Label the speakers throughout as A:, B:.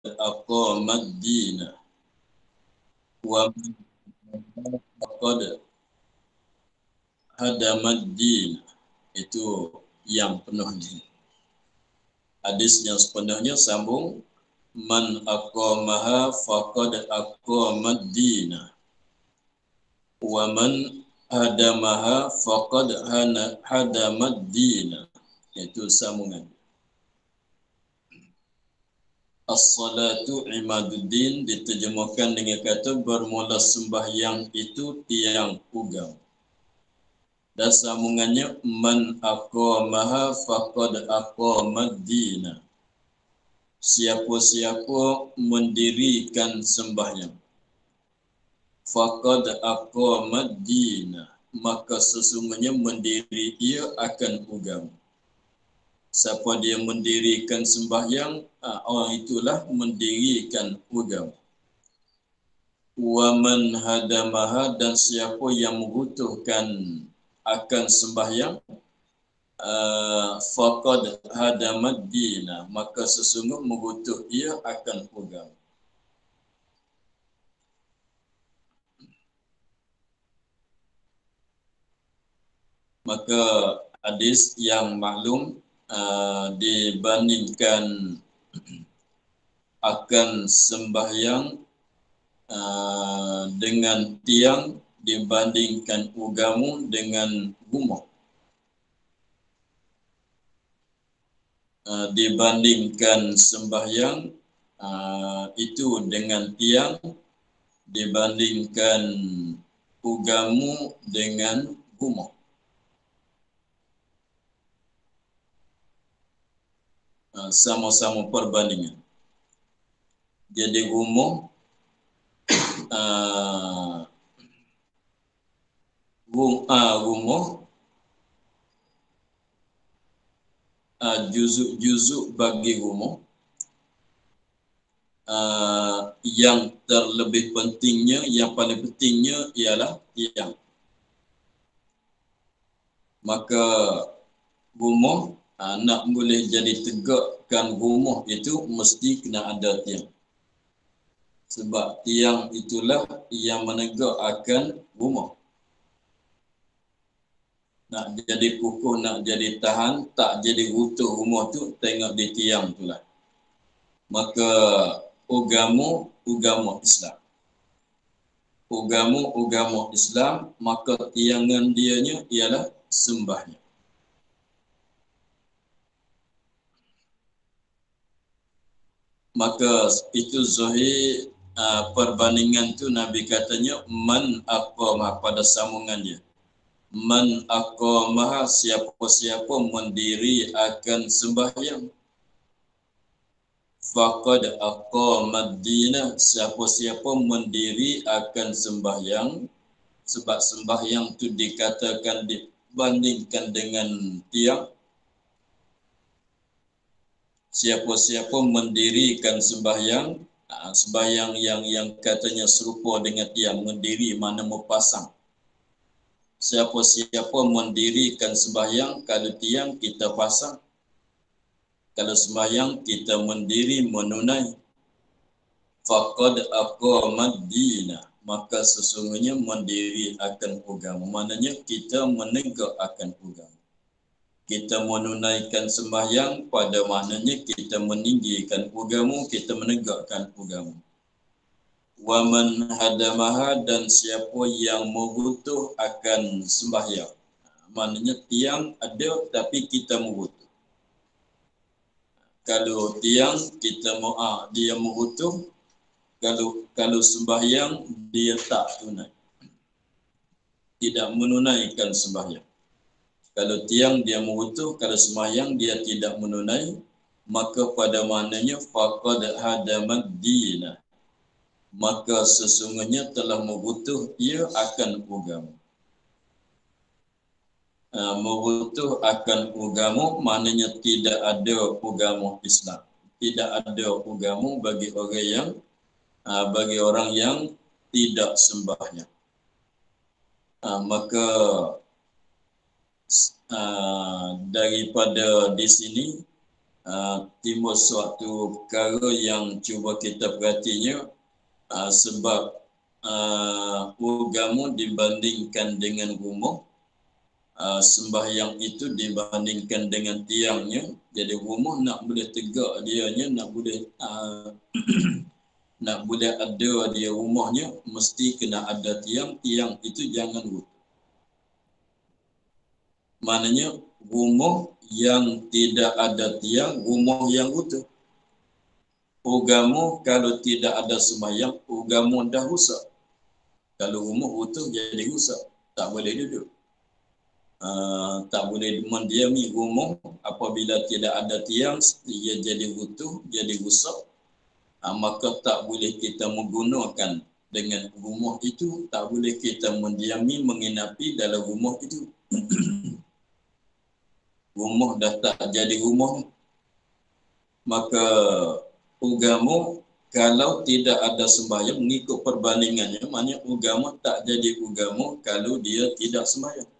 A: aqamad din wa man faqad hadamad din. Itu yang penuhnya. Hadis yang sepenuhnya sambung, man aqamaha faqad aqamad din wa man hadamaha faqad hadamad din. Itu sambungan. As-salatu imaduddin diterjemahkan dengan kata bermula sembahyang itu tiang agama. Dan sambungannya man aqamaha faqad aqamad din. Siapa-siapa mendirikan sembahyang, faqad aqamad din, maka sesungguhnya mendiri ia akan agama. Siapa dia mendirikan sembahyang, orang itulah mendirikan agama. Wa man hadamaha, dan siapa yang mengutuhkan akan sembahyang, faqad hadamad din, maka sesungguhnya mengutuh ia akan agama. Maka hadis yang maklum dibandingkan akan sembahyang dengan tiang, dibandingkan agama dengan rumah. Dibandingkan sembahyang itu dengan tiang, dibandingkan agama dengan rumah. Sama-sama perbandingan. Jadi rumah juzuk-juzuk bagi rumah, yang terlebih pentingnya, yang paling pentingnya ialah tiang. Maka rumah nak boleh jadi tegakkan rumah itu mesti kena ada tiang. Sebab tiang itulah yang menegakkan rumah. Nak jadi kukuh, nak jadi tahan, tak jadi utuh rumah tu, tengok di tiang itulah. Maka agama Islam. Agama Islam, maka tiangan dianya ialah sembahyang. Maka itu zahir perbandingan tu Nabi katanya man aqamah, pada sambungan dia. Man aqamah, siapa-siapa mendiri akan sembahyang, faqad aqamad din, siapa-siapa mendiri akan sembahyang. Sebab sembahyang tu dikatakan dibandingkan dengan tiang. Siapa-siapa mendirikan sembahyang, sembahyang yang katanya serupa dengan tiang, mendiri mana mempasang. Siapa-siapa mendirikan sembahyang, kalau tiang kita pasang, kalau sembahyang kita mendiri menunai, faqad aqamad din, maka sesungguhnya mendiri akan agama. Maknanya kita menegak akan agama. Kita menunaikan sembahyang, pada maknanya kita meninggikan agama, kita menegakkan agama. Wa man hadamaha, dan siapa yang mengutuh akan sembahyang, maknanya tiang ada tapi kita mengutuh. Kalau tiang kita dia mengutuh, kalau sembahyang dia tak tunai, tidak menunaikan sembahyang. Kalau tiang dia mengutuh, kalau sembahyang dia tidak menunai, maka pada maknanya faqad hadamad din, maka sesungguhnya telah mengutuh ia akan agama. Mengutuh akan agama maknanya tidak ada agama Islam, tidak ada agama bagi orang yang tidak sembahyang. Maka daripada di sini timbul suatu perkara yang cuba kita perhatinya, sebab agama dibandingkan dengan rumah, sembahyang itu dibandingkan dengan tiangnya. Jadi rumah nak boleh tegak dianya, nak boleh nak boleh ada dia rumahnya, mesti kena ada tiang. Tiang itu jangan runtuh. Maknanya rumah yang tidak ada tiang, rumah yang utuh. Agama kalau tidak ada sembahyang, agama dah rusak. Kalau rumah utuh jadi rusak, tak boleh duduk. Tak boleh mendiami rumah. Apabila tidak ada tiang, ia jadi utuh, jadi rusak. Maka tak boleh kita menggunakan dengan rumah itu, tak boleh kita mendiami, menginapi dalam rumah itu. Rumah dah tak jadi rumah. Maka agama kalau tidak ada sembahyang, mengikut perbandingannya, maknanya agama tak jadi agama kalau dia tidak sembahyang.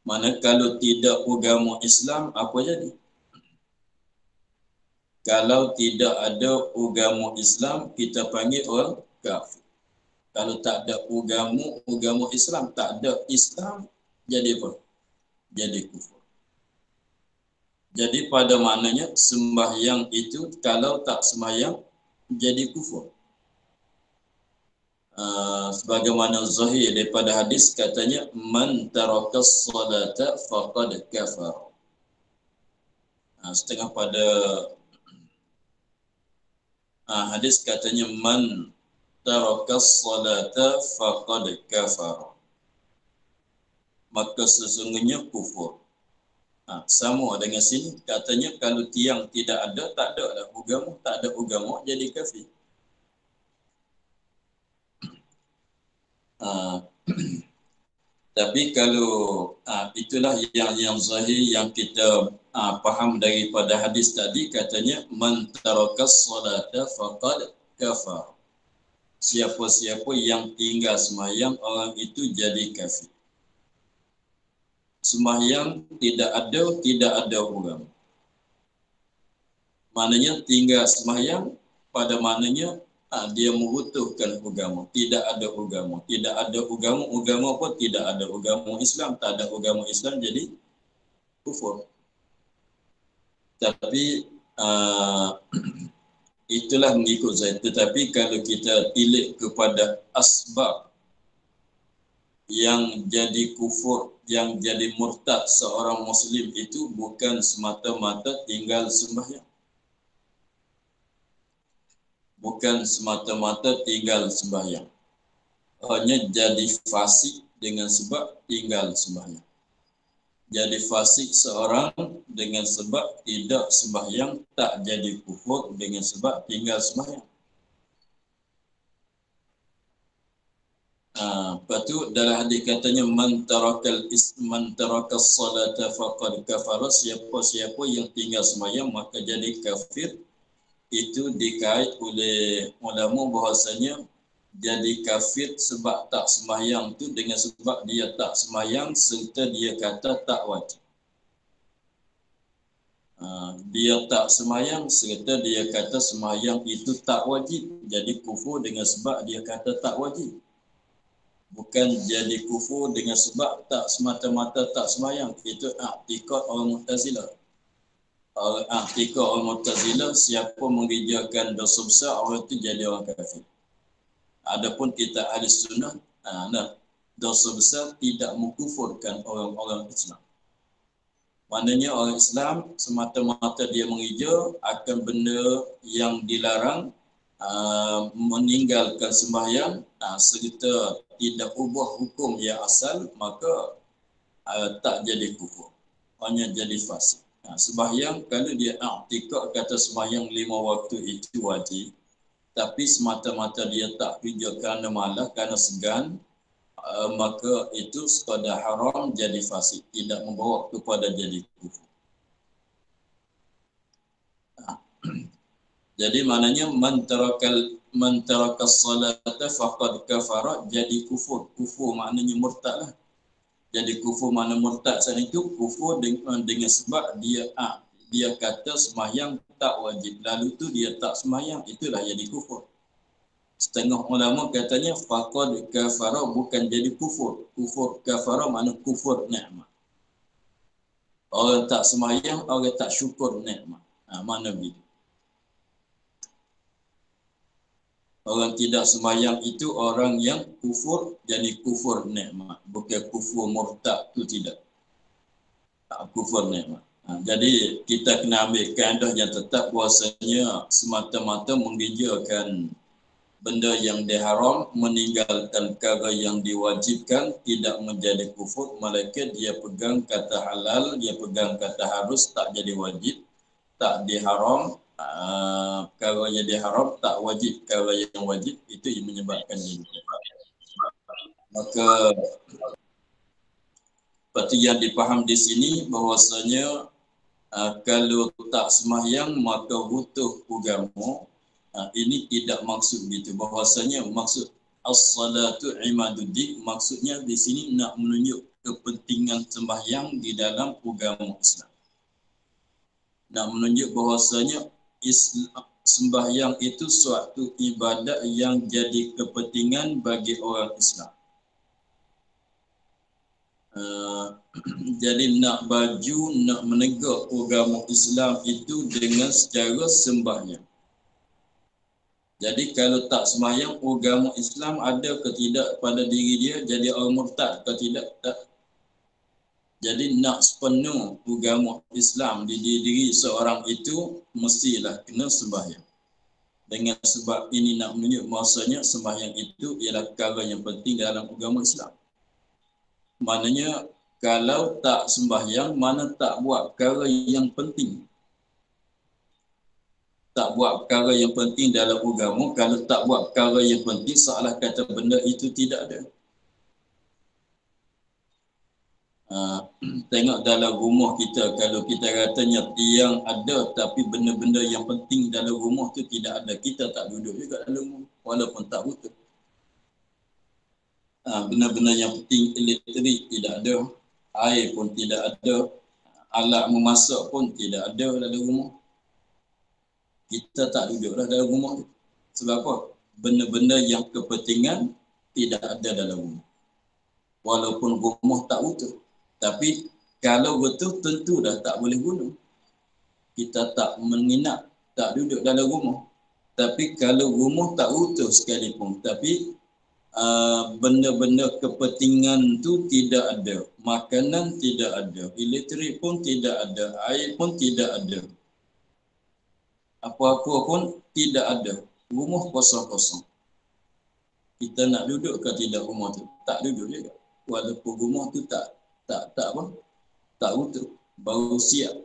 A: Mana kalau tidak agama Islam, apa jadi? Kalau tidak ada agama Islam, kita panggil orang kafir. Kalau tak ada agama Islam, tak ada Islam, jadi apa? Jadi kufur. Jadi pada maknanya sembahyang itu kalau tak sembahyang jadi kufur. Sebagaimana zahir daripada hadis katanya man tarakas salata faqad kafar. Setengah pada hadis katanya man tarakas salata faqad kafar. Maka sesungguhnya kufur. Sama dengan sini katanya kalau tiang tidak ada, tak ada lah agama, tak ada agama jadi kafir. Tapi kalau itulah yang zahir yang kita faham daripada hadis tadi, katanya man tarakas salata faqad kafar. Siapa-siapa yang tinggal sembahyang, orang itu jadi kafir. Sembahyang tidak ada agama. Maknanya tinggal sembahyang pada maknanya dia mengutuhkan agama. Tidak ada agama. Tidak ada agama. Agama pun tidak ada. Agama Islam, tak ada agama Islam, jadi kufur. Tapi itulah mengikut saya. Tetapi kalau kita tilik kepada asbab yang jadi kufur, yang jadi murtad seorang Muslim itu bukan semata-mata tinggal sembahyang. Bukan semata-mata tinggal sembahyang. Hanya jadi fasik dengan sebab tinggal sembahyang. Jadi fasik seorang dengan sebab tidak sembahyang, tak jadi kufur dengan sebab tinggal sembahyang. Lepas tu dalam hadis katanya man tarakas salata faqad kafara, siapa-siapa yang tinggal sembahyang maka jadi kafir. Itu dikait oleh ulama bahasanya jadi kafir sebab tak sembahyang tu dengan sebab dia tak sembahyang serta dia kata tak wajib. Dia tak sembahyang serta dia kata sembahyang itu tak wajib, jadi kufur dengan sebab dia kata tak wajib. Bukan jadi kufur dengan sebab tak semata-mata tak sembahyang. Itu i'tikad orang Mu'tazilah. I'tikad orang Mu'tazilah, siapa mengerjakan dosa besar, orang itu jadi orang kafir. Adapun kita ahli sunnah, dosa besar tidak mengkufurkan orang-orang Islam. Maknanya orang Islam semata-mata dia mengerja akan benda yang dilarang, meninggalkan sembahyang serta tidak ubah hukum yang asal, maka tak jadi kufur, hanya jadi fasik. Sembahyang kalau dia i'tikad kata sembahyang 5 waktu itu wajib, tapi semata-mata dia tak kerja kerana malas, kerana segan, maka itu sekadar haram, jadi fasik, tidak membawa kepada jadi kufur. Jadi maknanya man tarakas salata faqad kafara, jadi kufur. Kufur maknanya murtad lah. Jadi kufur mana murtad sana itu kufur dengan sebab dia kata sembahyang tak wajib. Lalu tu dia tak sembahyang, itulah jadi kufur. Setengah ulama katanya faqad kafara bukan jadi kufur. Kufur kafara makna kufur nikmat. Orang tak sembahyang, orang tak syukur nikmat. Mana begitu. Orang tidak sembahyang itu orang yang kufur, jadi kufur nikmat. Bukan kufur murtad, tu tidak. Kufur nikmat. Jadi kita kena ambil kaedah yang tetap bahasanya semata-mata mengerjakan benda yang diharam, meninggalkan perkara yang diwajibkan tidak menjadi kufur, melainkan dia pegang kata halal, dia pegang kata harus, tak jadi wajib, tak diharam, perkara yang diharam tak wajib, perkara yang wajib itu yang menyebabkan ini. Maka seperti yang dipaham di sini bahwasanya kalau tak sembahyang maka butuh agama. Ini tidak maksud gitu, bahwasanya maksud as-salatu imaduddin, maksudnya di sini nak menunjuk kepentingan sembahyang di dalam agama Islam. Nak menunjuk bahwasanya sembahyang itu suatu ibadat yang jadi kepentingan bagi orang Islam. Jadi nak baju, nak menegak agama Islam itu dengan secara sembahyang. Jadi kalau tak sembahyang, agama Islam ada ke tidak pada diri dia, jadi orang murtad ke tidak? Tak. Jadi nak sepenuh agama Islam di diri seorang itu, mestilah kena sembahyang. Dengan sebab ini nak menunjuk maksudnya sembahyang itu ialah perkara yang penting dalam agama Islam. Maknanya kalau tak sembahyang, mana tak buat perkara yang penting. Tak buat perkara yang penting dalam agama. Kalau tak buat perkara yang penting, seolah kata benda itu tidak ada. Tengok dalam rumah kita, kalau kita katanya tiang ada tapi benda-benda yang penting dalam rumah tu tidak ada, kita tak duduk juga dalam rumah walaupun tak butuh. Benda-benda yang penting elektrik tidak ada, air pun tidak ada, alat memasak pun tidak ada dalam rumah, kita tak duduklah dalam rumah tu. Sebab apa? Benda-benda yang kepentingan tidak ada dalam rumah. Walaupun rumah tak utuh. Tapi kalau betul tentu dah tak boleh guna. Kita tak menginap, tak duduk dalam rumah. Tapi kalau rumah tak utuh sekalipun, tapi benda-benda kepentingan tu tidak ada. Makanan tidak ada. Elektrik pun tidak ada. Air pun tidak ada. Apa-apa pun tidak ada. Rumah kosong-kosong. Kita nak duduk ke tidak rumah tu? Tak duduk juga. Walaupun rumah tu tak utuh. Baru siap.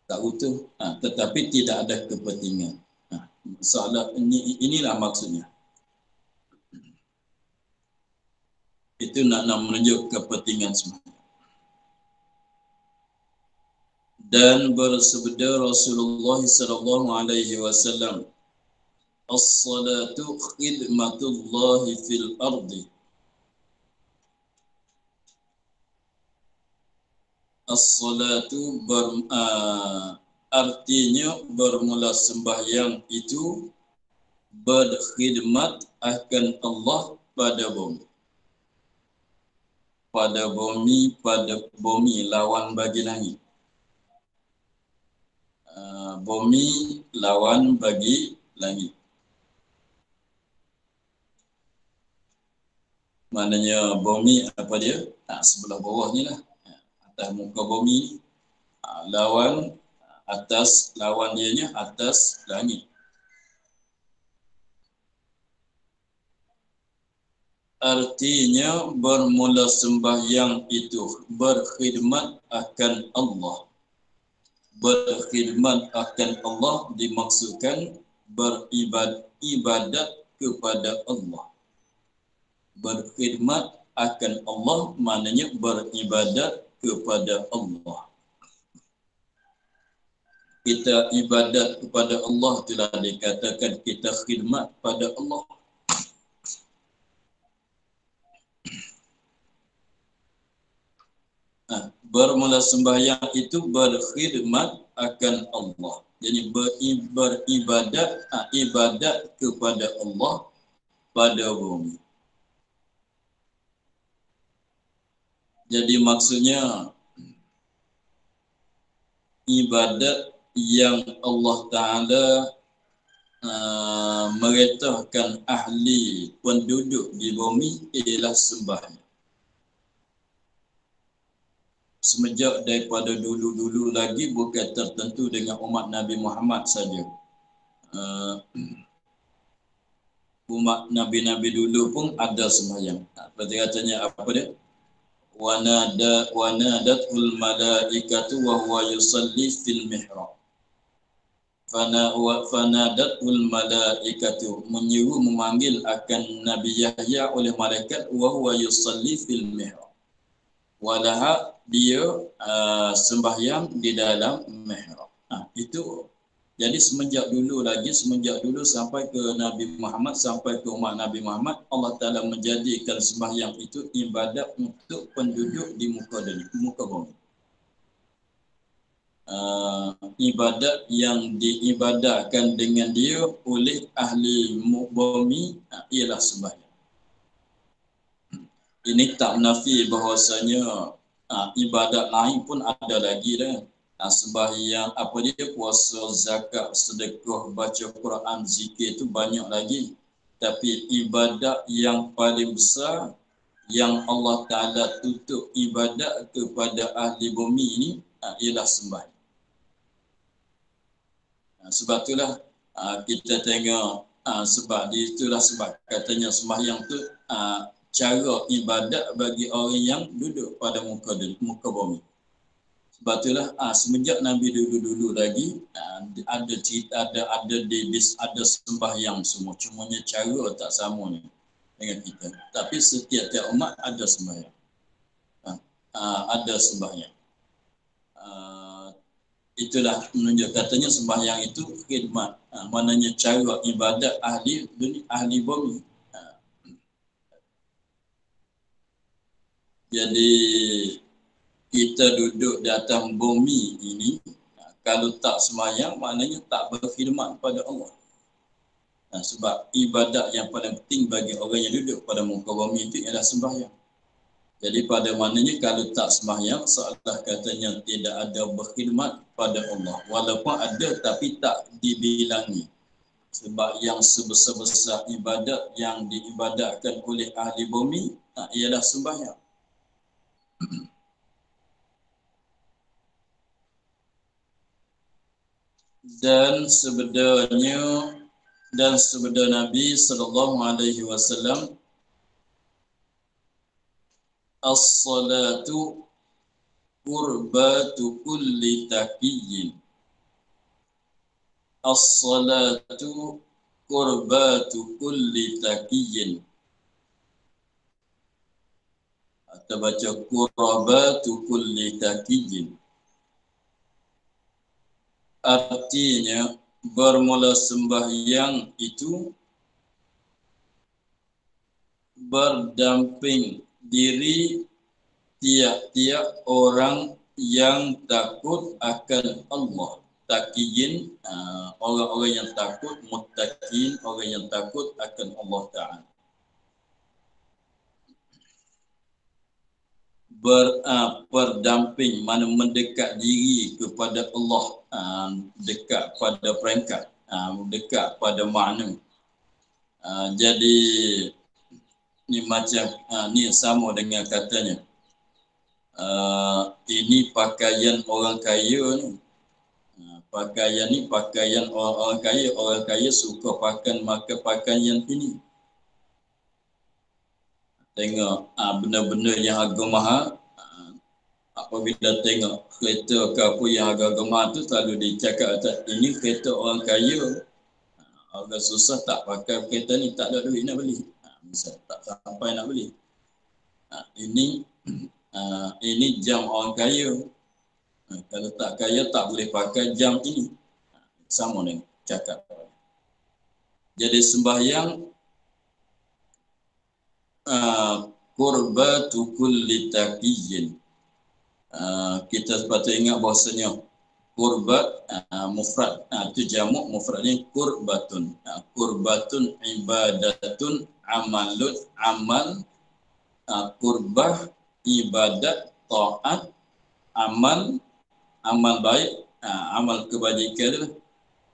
A: Tak utuh. Tetapi tidak ada kepentingan. Masalah inilah maksudnya. Itu nak menunjuk kepentingan semua. Dan bersabda Rasulullah sallallahu alaihi wasallam, as-salatu khidmatullah fil ardi. As-salatu artinya bermula sembahyang itu berkhidmat akan Allah pada bumi. Pada bumi lawan bagi langit. Bumi lawan bagi langit. Maknanya bumi apa dia? Sebelah bawah ni lah. Atas muka bumi, lawan atas, lawan dianya atas langit. Artinya bermula sembahyang itu berkhidmat akan Allah. Berkhidmat akan Allah dimaksudkan beribadat kepada Allah. Berkhidmat akan Allah maknanya beribadat kepada Allah. Kita ibadat kepada Allah telah dikatakan kita khidmat pada Allah. Bermula sembahyang itu berkhidmat akan Allah. Jadi beribadat, ibadat kepada Allah pada bumi. Jadi maksudnya ibadat yang Allah Ta'ala merintahkan ahli penduduk di bumi ialah sembahyang. Semenjak daripada dulu-dulu lagi bukan tertentu dengan umat Nabi Muhammad saja. Umat Nabi-Nabi dulu pun ada sembahyang. Seperti katanya apa dia? Wanadatul malaikatu wa huwa yusalli fil mihrab. Fanadatul malaikatu, menyeru memanggil akan Nabi Yahya oleh malaikat wa huwa yusalli fil mihrab. Walaha dia sembahyang di dalam mihrab. Itu jadi semenjak dulu sampai ke Nabi Muhammad, sampai ke umat Nabi Muhammad, Allah Ta'ala menjadikan sembahyang itu ibadat untuk penduduk di muka bumi. Ibadat yang diibadahkan dengan dia oleh ahli bumi ialah sembahyang. Ini tak menafi bahawasanya ibadat lain pun ada lagi dah. Sembahyang, apa dia, puasa, zakat, sedekah, baca Quran, zikir itu banyak lagi. Tapi ibadat yang paling besar yang Allah Ta'ala tutup ibadat kepada ahli bumi ini ialah sembahyang. Sebab itulah kita tengok, sebab katanya sembahyang tu cara ibadat bagi orang yang duduk pada muka bumi. Sebab itulah semenjak Nabi dulu lagi ada cerita, ada sembahyang semua. Cumanya cara tak sama ni dengan kita. Tapi setiap umat ada sembahyang. Ada sembahyang. Itulah menunjuk katanya sembahyang itu khidmat. Maknanya cara ibadat ahli bumi. Jadi kita duduk di atas bumi ini, kalau tak sembahyang maknanya tak berkhidmat pada Allah. Sebab ibadat yang paling penting bagi orang yang duduk pada muka bumi itu ialah sembahyang. Jadi pada maknanya kalau tak sembahyang, seolah katanya tidak ada berkhidmat pada Allah. Walaupun ada tapi tak dibilangi. Sebab yang sebesar-besar ibadat yang diibadatkan oleh ahli bumi ialah sembahyang. Dan sebenarnya Nabi sallallahu alaihi wasallam, as-salatu qurbatu kulli taqiyyin. As-salatu qurbatu kulli taqiyyin. Atau baca qurbatu kulli taqiyyin. Artinya bermula sembahyang itu berdamping diri tiap-tiap orang yang takut akan Allah. Taqiyin, orang-orang yang takut, muttaqin, orang yang takut akan Allah Ta'ala. Berdamping, mana mendekat diri kepada Allah, dekat pada peringkat, dekat pada makna. Jadi ni macam ni sama dengan katanya ini pakaian orang kaya ni. Pakaian ni pakaian orang kaya. Orang kaya suka pakai pakaian ini. Tengok benda-benda yang harga mahal, apabila tengok kereta ke apa yang harga mahal tu selalu dicakap ini kereta orang kaya. Orang susah tak pakai kereta ni, tak ada duit nak beli. Misal tak sampai nak beli. Ini jam orang kaya. Kalau tak kaya tak boleh pakai jam ini. Sama dengan cakap. Jadi sembahyang qurbatu kulli taqiyyin. kita sepatutnya ingat bahawasanya kurbat mufrad, itu jamak, mufradnya kurbatun. Kurbatun ibadatun amalun, amal, kurbah, ibadat, taat, amal, amal baik, amal kebajikan,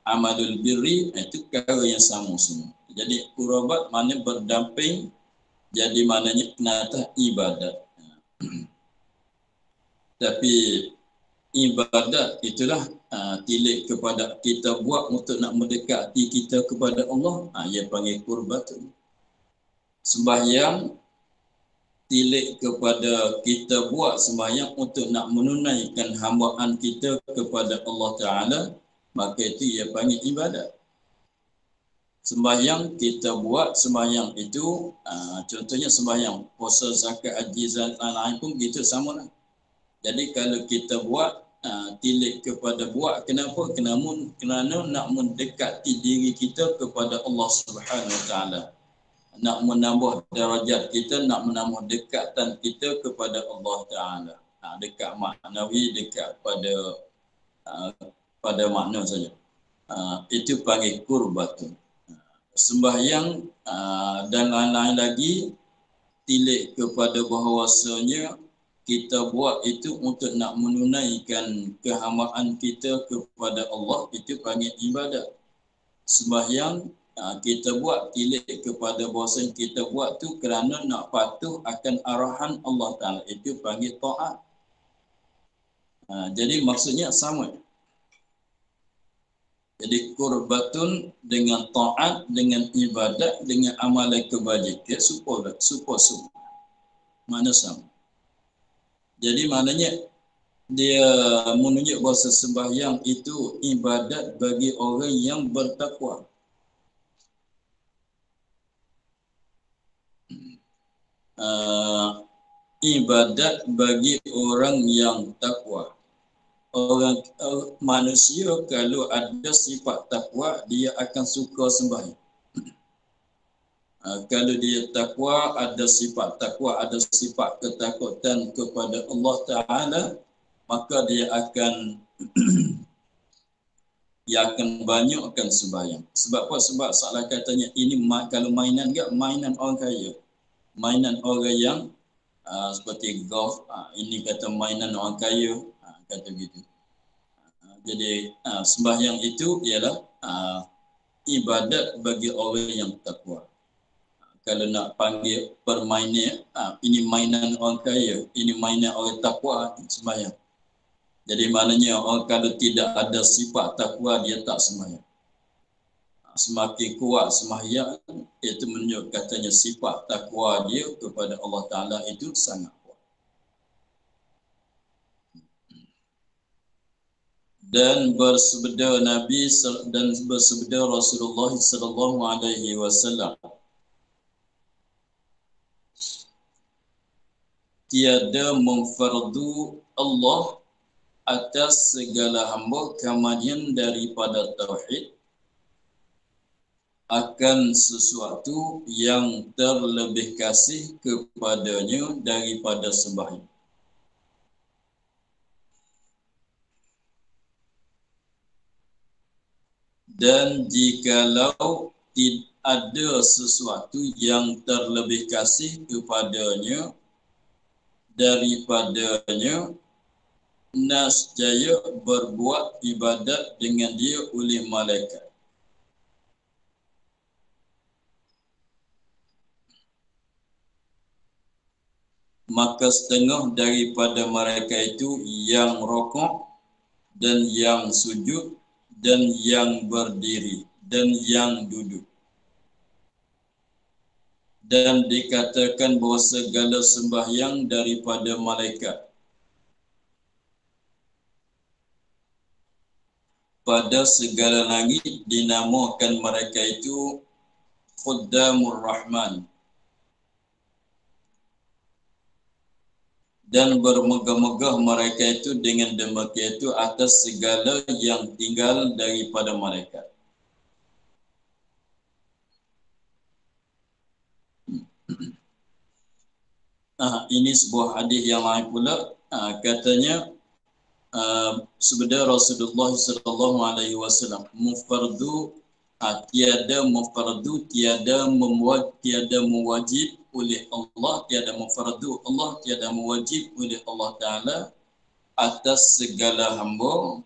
A: amalul birri, itu perkara yang sama semua. Jadi kurbat maknanya berdamping, jadi maknanya penatah ibadat. Tapi ibadat itulah tilik kepada kita buat untuk nak mendekati kita kepada Allah, ia panggil kurbatun. Sembahyang tilik kepada kita buat sembahyang untuk nak menunaikan hambaan kita kepada Allah Ta'ala, maka itu ia panggil ibadat. Sembahyang kita buat, sembahyang itu contohnya sembahyang puasa, zakat, haji, lain pun kita sama lah. Jadi kalau kita buat tilik kepada buat, kenapa? Kerana nak mendekati diri kita kepada Allah Subhanahu Wa Taala, nak menambah darajat kita, nak menambah dekatan kita kepada Allah Taala. Dekat maknawi, dekat pada makna saja. Itu panggil kurbatun. Sembahyang dan lain-lain lagi tilik kepada bahawasanya kita buat itu untuk nak menunaikan kehambaan kita kepada Allah, itu panggil ibadat. Sembahyang kita buat tilik kepada bahawasanya kita buat tu kerana nak patuh akan arahan Allah Ta'ala, itu panggil taat. Jadi maksudnya sama. Jadi kurbatun dengan taat, dengan ibadat, dengan amalan kebajikan, supaya mana sama. Jadi maknanya dia menunjuk bahawa sembahyang itu ibadat bagi orang yang bertakwa. Ibadat bagi orang yang takwa. Orang manusia kalau ada sifat takwa, dia akan suka sembahyang. Kalau dia takwa, ada sifat takwa, ada sifat ketakutan kepada Allah Ta'ala, maka dia akan banyakkan sembahyang. Sebab apa? Sebab salah katanya ini kalau mainan enggak, mainan orang kaya. Mainan orang yang seperti golf, ini kata mainan orang kaya, kata gitu. Jadi sembahyang itu ialah ibadat bagi orang yang takwa. Kalau nak panggil permainan, ini mainan orang kaya, ini mainan orang takwa, sembahyang. Jadi maknanya orang kalau tidak ada sifat takwa, dia tak sembahyang. Semakin kuat sembahyang, itu menunjuk katanya sifat takwa dia kepada Allah Ta'ala itu sangat kuat. Dan bersabda Nabi dan bersabda Rasulullah sallallahu alaihi wasallam, tiada memfardu Allah atas segala hamba kemudian daripada tauhid akan sesuatu yang terlebih kasih kepadanya daripada sembahyang. Dan jikalau ada sesuatu yang terlebih kasih kepadanya daripadanya, nascaya berbuat ibadat dengan dia oleh malaikat. Maka setengah daripada mereka itu yang rokok dan yang sujud dan yang berdiri dan yang duduk. Dan dikatakan bahawa segala sembahyang daripada malaikat pada segala langit dinamakan mereka itu Khuddamur Rahman. Dan bermegah-megah mereka itu dengan demikian itu atas segala yang tinggal daripada mereka. Ini sebuah hadis yang lain pula katanya sebenarnya Rasulullah sallallahu alaihi wasallam mufardu tiada mufardu tiada mewajib oleh Allah, tiada mufardu Allah, tiada mewajib oleh Allah Taala atas segala hamba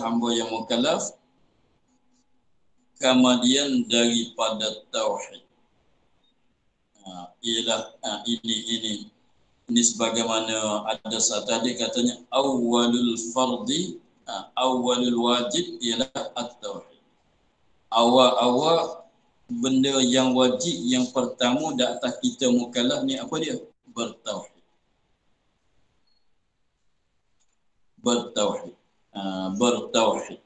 A: hamba yang mukallaf kemudian daripada tauhid. Ini sebagaimana ada satu tadi katanya awwalul wajib ialah at-tauhid. Awal benda yang wajib yang pertama di atas kita mukallaf ni apa dia? Bertauhid. Bertauhid.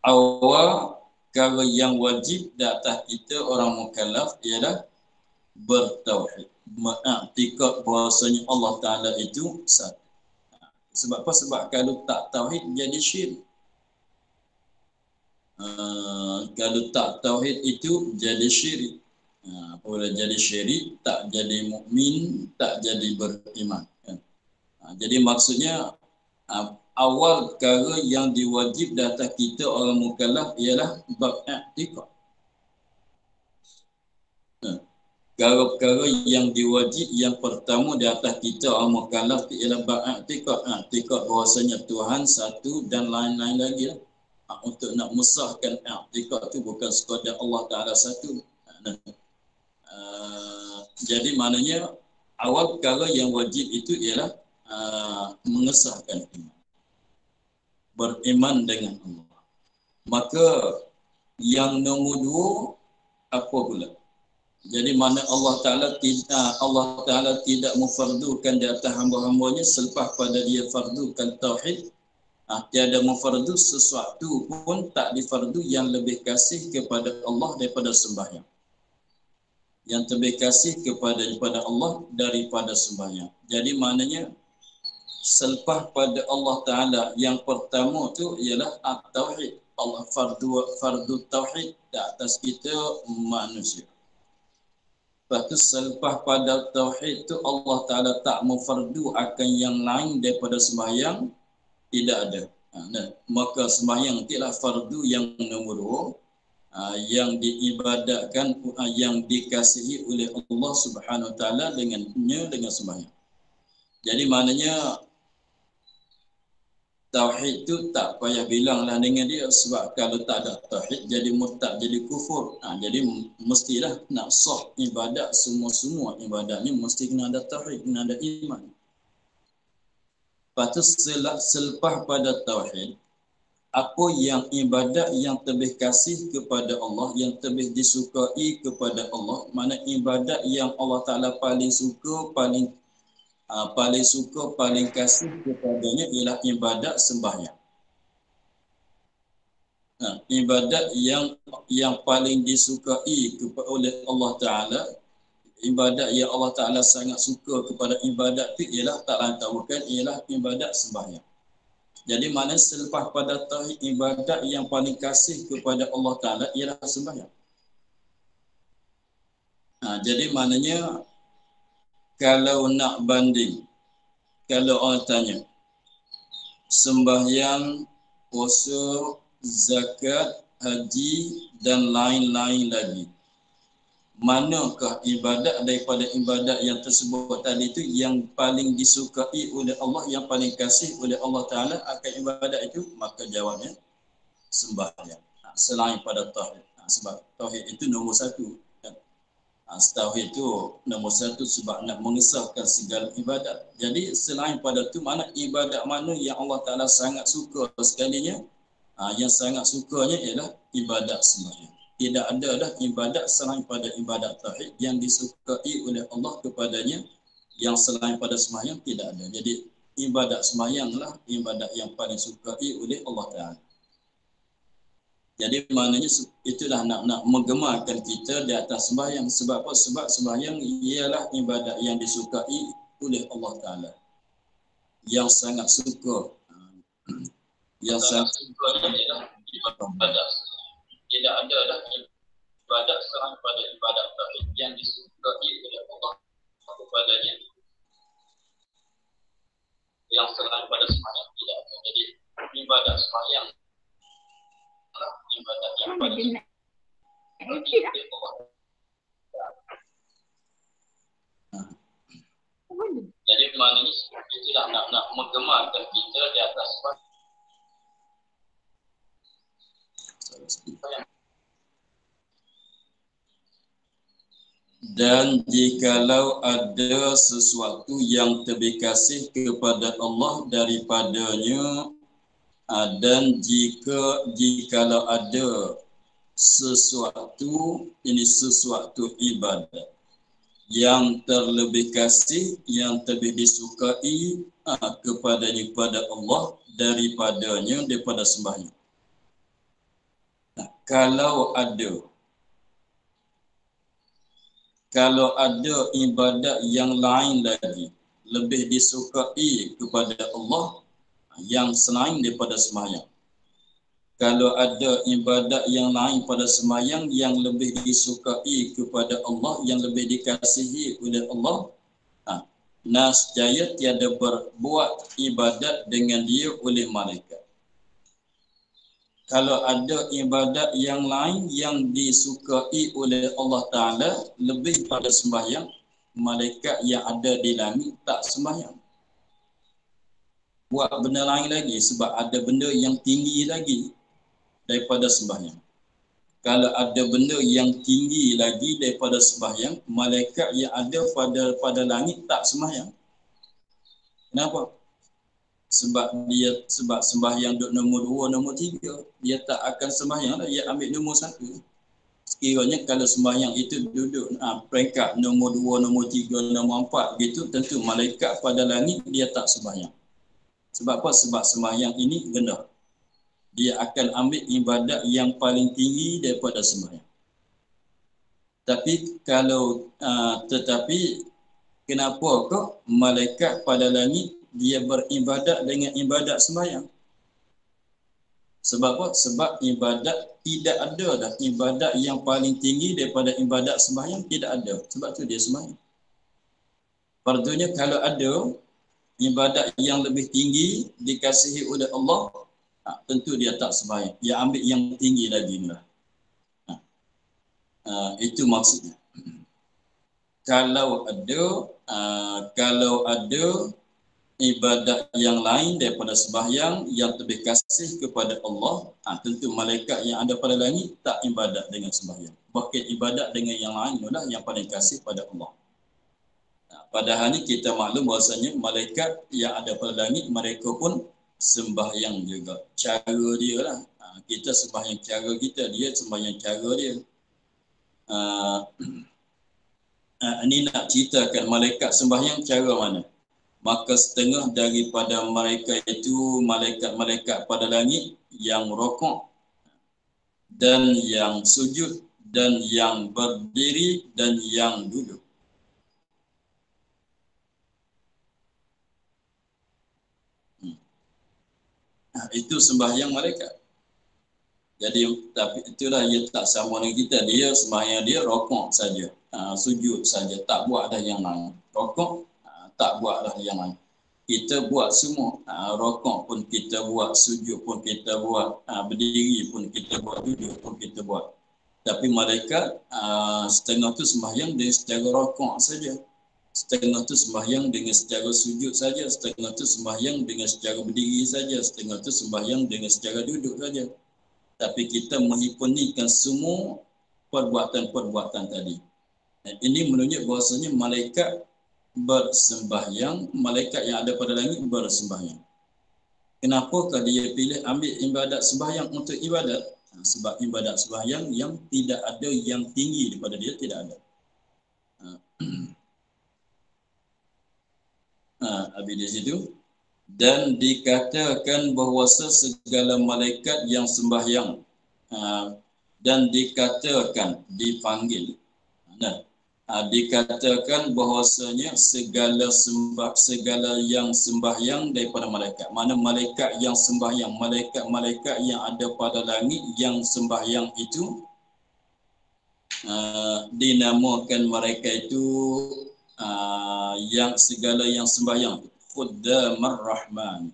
A: Awal perkara yang wajib di atas kita orang mukallaf ialah bertauhid. Mengiktikad bahawasanya Allah Ta'ala itu satu. Sebab apa? Sebab kalau tak tauhid jadi syirik. Kalau tak tauhid itu jadi syirik. Apabila jadi syirik, tak jadi mukmin, tak jadi beriman. Jadi maksudnya awal perkara yang diwajib di atas kita orang mukallaf ialah bab i'tikad. Perkara-perkara yang diwajib yang pertama di atas kita orang mukallaf ialah bab i'tikad. I'tikad bahawasanya Tuhan satu dan lain-lain lagi lah. Untuk nak mesahkan i'tikad tu bukan sekadar Allah Ta'ala satu. Jadi maknanya awal perkara yang wajib itu ialah mengesahkan iman. Beriman dengan Allah. Maka yang nombor dua apa pula? Jadi mana Allah Ta'ala tidak memfardukan di atas hamba-hambanya selepas pada dia fardukan tauhid. Tiada memfardu sesuatu pun tak difardu yang lebih kasih kepada Allah daripada sembahyang. Yang lebih kasih kepada Allah daripada sembahyang. Jadi maknanya selepas pada Allah Ta'ala yang pertama tu ialah at-tauhid. Allah fardu tauhid di atas kita manusia. Lepas tu selepas pada tauhid tu Allah Ta'ala tak memfardu akan yang lain daripada sembahyang, tidak ada. Maka sembahyang itulah fardu yang nombor dua, yang diibadatkan, yang dikasihi oleh Allah Subhanahu Wa Ta'ala dengan sembahyang. Jadi maknanya tauhid tu tak payah bilanglah dengan dia, sebab kalau tak ada tauhid jadi murtad, jadi kufur. Jadi mestilah nak sah ibadat, semua ibadatnya mesti kena ada tauhid, kena ada iman. Lepas tu selepas pada tauhid, apa yang ibadat yang lebih kasih kepada Allah, yang lebih disukai kepada Allah, mana ibadat yang Allah Ta'ala paling suka, paling kasih kepadanya ialah ibadat sembahyang. Ibadat yang paling disukai oleh Allah Ta'ala, ibadat yang Allah Ta'ala sangat suka kepada ibadat itu ialah tak lain tak bukan ialah ibadat sembahyang. Jadi mana selepas pada tauhid, ibadat yang paling kasih kepada Allah Ta'ala ialah sembahyang. Jadi maknanya kalau nak banding, kalau orang tanya sembahyang, puasa, zakat, haji dan lain-lain lagi, manakah ibadat daripada ibadat yang tersebut tadi itu yang paling disukai oleh Allah, yang paling kasih oleh Allah Ta'ala akan ibadat itu? Maka jawabnya sembahyang, selain pada tauhid. Sebab tauhid itu nombor satu. Tauhid itu nombor satu sebab nak mengesahkan segala ibadat. Jadi selain pada itu, mana ibadat mana yang Allah Ta'ala sangat suka sekalinya, yang sangat sukanya ialah ibadat sembahyang. Tidak ada dah ibadat selain pada ibadat tauhid yang disukai oleh Allah kepadanya yang selain pada sembahyang, tidak ada. Jadi ibadat sembahyanglah ibadat yang paling sukai oleh Allah Ta'ala. Jadi maknanya itulah nak menggemarkan kita di atas sembahyang. Sebab apa? Sebab sembahyang ialah ibadat yang disukai oleh Allah Ta'ala, yang sangat suka. Yang sangat suka ialah ibadat. Tidak ada dah ibadat selain pada ibadat tauhid yang disukai oleh Allah kepadanya yang selain pada sembahyang tidak ada. Jadi ibadat sembahyang adalah ibadat yang pada jadi maknanya dia tidak nak menggemarkan kita di atas sembahyang. Dan jikalau ada sesuatu yang lebih kasih kepada Allah daripadanya, dan jikalau ada sesuatu ibadat yang terlebih kasih, yang lebih disukai kepada Allah daripada sembahyang. Nah, kalau ada ibadat yang lain lagi lebih disukai kepada Allah yang selain daripada sembahyang. Kalau ada ibadat yang lain pada sembahyang yang lebih disukai kepada Allah, yang lebih dikasihi oleh Allah, nascaya tiada berbuat ibadat dengan dia oleh malaikat. Kalau ada ibadat yang lain yang disukai oleh Allah Ta'ala lebih pada sembahyang, malaikat yang ada di langit tak sembahyang. Buat benda lain lagi sebab ada benda yang tinggi lagi daripada sembahyang. Kalau ada benda yang tinggi lagi daripada sembahyang, malaikat yang ada pada langit tak sembahyang. Kenapa? Sebab sembahyang duk nombor 2, nombor 3, dia tak akan sembahyang lah, dia ambil nombor 1. Sekiranya kalau sembahyang itu duduk peringkat nombor 2, nombor 3, nombor 4 gitu, tentu malaikat pada langit dia tak sembahyang. Sebab apa? Sebab sembahyang ini rendah. Dia akan ambil ibadat yang paling tinggi daripada sembahyang. Tetapi kenapa kok malaikat pada langit dia beribadat dengan ibadat sembahyang? Sebab apa? Sebab ibadat tidak ada dah. Ibadat yang paling tinggi daripada ibadat sembahyang tidak ada. Sebab tu dia sembahyang. Pertunya kalau ada ibadat yang lebih tinggi dikasihi oleh Allah, tentu dia tak sembahyang. Dia ambil yang tinggi lagi lah. Itu maksudnya. Kalau ada ibadat yang lain daripada sembahyang yang lebih kasih kepada Allah, tentu malaikat yang ada pada langit tak ibadat dengan sembahyang. Bahkan ibadat dengan yang lain adalah yang paling kasih pada Allah. Padahal ni kita maklum bahasanya malaikat yang ada pada langit mereka pun sembahyang juga. Cara dia lah. Kita sembahyang cara kita, dia sembahyang cara dia. Ini nak ceritakan malaikat sembahyang cara mana. Maka setengah daripada mereka itu malaikat-malaikat pada langit yang rokok dan yang sujud dan yang berdiri dan yang duduk. Itu sembahyang malaikat. Jadi tapi itulah ia tak sama dengan kita. Dia sembahyang dia rokok saja, sujud saja, tak buat dah yang lain. Rokok tak buat dah yang lain. Kita buat semua, rokok pun kita buat, sujud pun kita buat, berdiri pun kita buat, duduk pun kita buat. Tapi malaikat setengah tu sembahyang dengan secara rokok saja, setengah tu sembahyang dengan secara sujud saja, setengah tu sembahyang dengan secara berdiri saja, setengah tu sembahyang dengan secara duduk saja. Tapi kita menghipunikan semua perbuatan-perbuatan tadi. Ini menunjuk bahasanya malaikat bersembahyang, malaikat yang ada pada langit bersembahyang. Kenapakah dia pilih ambil ibadat sembahyang untuk ibadat? Sebab ibadat sembahyang yang tidak ada yang tinggi daripada dia, tidak ada. Habis di situ. Dan dikatakan bahawa segala malaikat yang sembahyang dan dikatakan dipanggil. Dikatakan bahawasanya segala yang sembahyang daripada malaikat. Mana malaikat yang sembahyang, malaikat-malaikat yang ada pada langit yang sembahyang itu dinamakan mereka itu yang segala yang sembahyang. Khuddamar Rahman.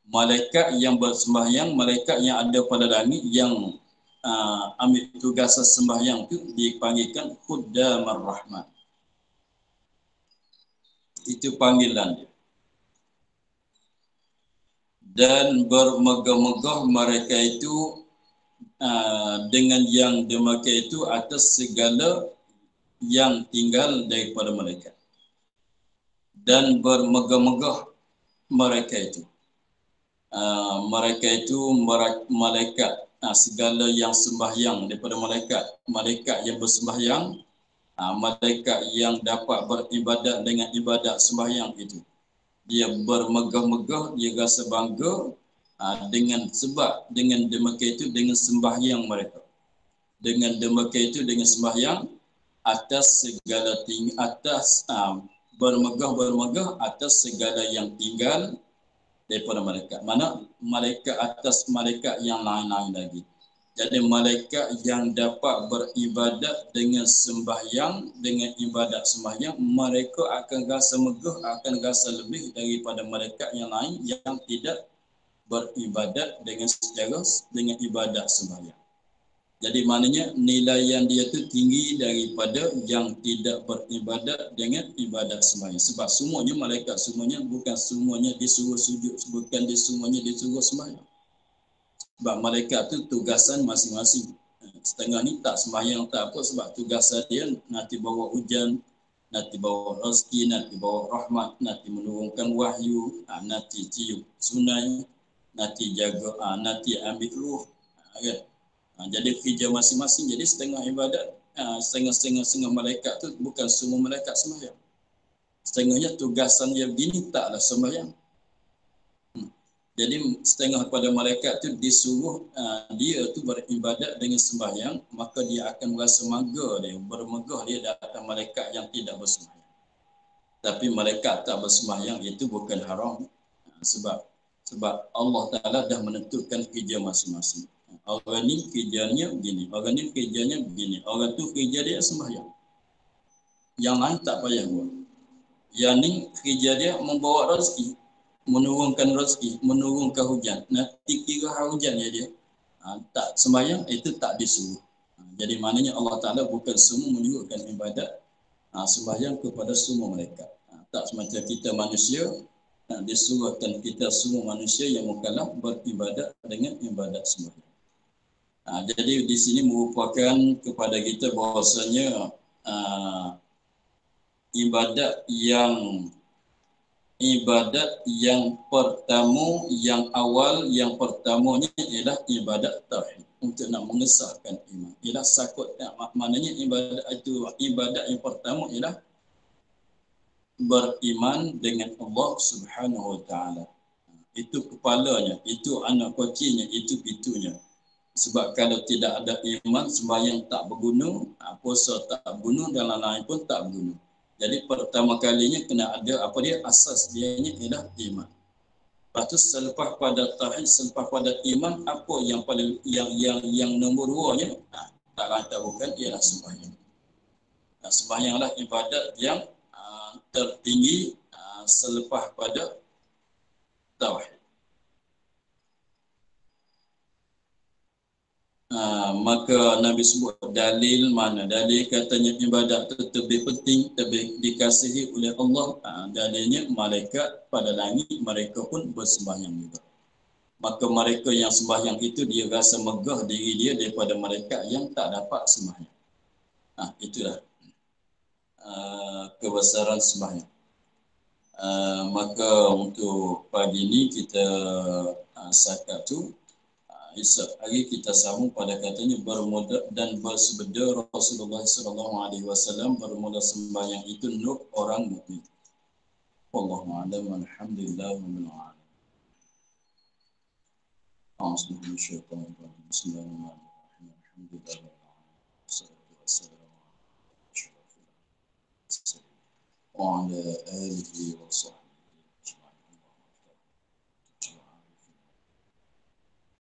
A: Malaikat yang bersembahyang, malaikat yang ada pada langit yang ambil tugas sembahyang itu dipanggilkan Khuddamar Rahman. Itu panggilan dia. Dan bermegah-megah mereka itu dengan yang demikian itu atas segala yang tinggal daripada mereka. Dan bermegah-megah mereka itu. Mereka itu malaikat, segala yang sembahyang daripada malaikat yang bersembahyang, malaikat yang dapat beribadat dengan ibadat sembahyang itu. Dia bermegah-megah, dia rasa bangga dengan sebab dengan demikian itu dengan sembahyang mereka. Dengan demikian itu dengan sembahyang atas segala bermegah atas segala yang tinggal daripada malaikat. Mana malaikat atas malaikat yang lain-lain lagi. Jadi malaikat yang dapat beribadat dengan sembahyang, dengan ibadat sembahyang, mereka akan rasa megah, akan rasa lebih daripada malaikat yang lain yang tidak beribadat dengan ibadat sembahyang. Jadi maknanya nilaian dia tu tinggi daripada yang tidak beribadat dengan ibadat sembahyang. Sebab semuanya malaikat semuanya bukan semuanya disuruh sujud, bukan semuanya disuruh sembahyang. Sebab malaikat tu tugasan masing-masing. Setengah ni tak sembahyang tak apa sebab tugasan dia nanti bawa hujan, nanti bawa rezeki, nanti bawa rahmat, nanti menurunkan wahyu, nanti tiup sunai, nanti jaga, nanti ambil ruh, kan? Jadi kerja masing-masing. Jadi setengah ibadat, setengah malaikat tu bukan semua malaikat sembahyang. Setengahnya tugasan dia begini taklah sembahyang. Jadi setengah pada malaikat tu disuruh dia tu beribadat dengan sembahyang, maka dia akan merasa bermegah dia datang malaikat yang tidak bersembahyang. Tapi malaikat tak bersembahyang itu bukan haram, sebab Allah Taala dah menentukan kerja masing-masing. Orang ni kerjanya begini, orang ni kerjanya begini, orang tu kerja dia sembahyang. Yang lain tak payah buat. Yang ni kerja dia membawa rezeki, menurunkan rezeki, menurunkan hujan. Nanti kira hujan dia. Tak sembahyang itu tak disuruh. Jadi maknanya Allah Taala bukan semua menyuruhkan ibadat sembahyang kepada semua mereka. Tak semacam kita manusia disuruhkan kita semua manusia yang mukallaf beribadat dengan ibadat sembahyang. Jadi di sini merupakan kepada kita bahawasanya ibadat yang pertama, yang awal, yang pertamanya ialah ibadat tauhid untuk nak mengesahkan iman. Ialah sakut, maknanya ibadat yang pertama ialah beriman dengan Allah Subhanahu Wa Taala. Itu kepalanya, itu anak kuncinya, itu pintunya. Sebab kalau tidak ada iman, sembahyang tak berguna, puasa tak berguna dan lain-lain pun tak berguna. Jadi pertama kalinya kena ada asas dia ni ialah iman. Lepas tu selepas pada tauhid, selepas pada iman, apa yang paling yang nombor 2-nya tak lain tak bukan ialah sembahyang. Sembahyanglah ibadat yang tertinggi selepas pada tauhid. Maka Nabi sebut dalil mana? Dalil katanya ibadat itu lebih penting, lebih dikasihi oleh Allah. Dalilnya malaikat pada langit, mereka pun bersembahyang juga. Maka mereka yang sembahyang itu dia rasa megah diri dia daripada malaikat yang tak dapat sembahyang. Itulah kebesaran sembahyang. Maka untuk pagi ini kita sakat tu. Esok hari kita sambung pada katanya bermula dan bersabda Rasulullah SAW bermula sembahyang itu nur orang mukmin. Wallahu a'lam. Alhamdulillah rabbil alamin. Bismillahirrahmanirrahim. Alhamdulillah rabbil alamin. Wassalatu wassalamu ala asyrafil anbiya'i wa ala alihi wa sahbihi